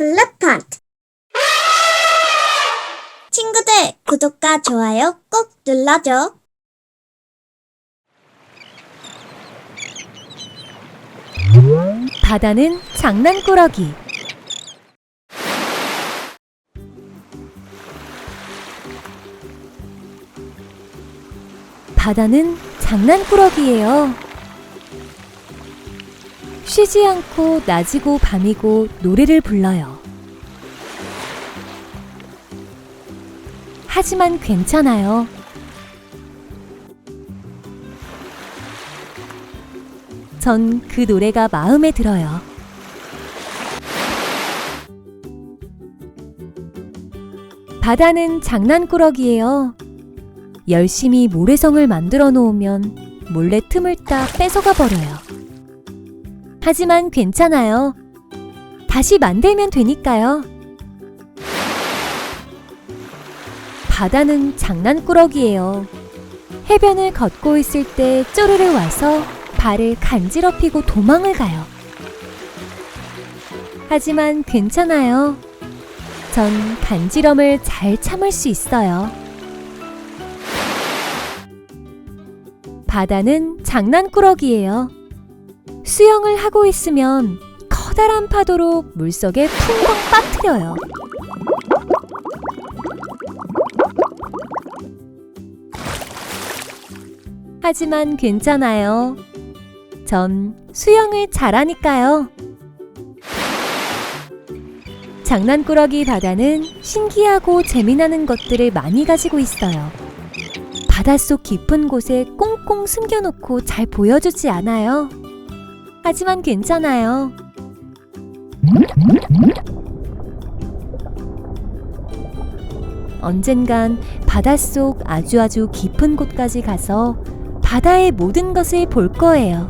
블랙펀트. 친구들, 구독과 좋아요 꼭 눌러줘. 바다는 장난꾸러기. 바다는 장난꾸러기예요. 쉬지 않고 낮이고 밤이고 노래를 불러요. 하지만 괜찮아요. 전 그 노래가 마음에 들어요. 바다는 장난꾸러기예요. 열심히 모래성을 만들어 놓으면 몰래 틈을 타 뺏어가 버려요. 하지만 괜찮아요. 다시 만들면 되니까요. 바다는 장난꾸러기예요. 해변을 걷고 있을 때 쪼르르 와서 발을 간지럽히고 도망을 가요. 하지만 괜찮아요. 전 간지럼을 잘 참을 수 있어요. 바다는 장난꾸러기예요. 수영을 하고 있으면 커다란 파도로 물속에 풍덩 빠뜨려요. 하지만 괜찮아요. 전 수영을 잘하니까요. 장난꾸러기 바다는 신기하고 재미나는 것들을 많이 가지고 있어요. 바닷속 깊은 곳에 꽁꽁 숨겨놓고 잘 보여주지 않아요. 하지만 괜찮아요. 언젠간 바닷속 아주 깊은 곳까지 가서 바다의 모든 것을 볼 거예요.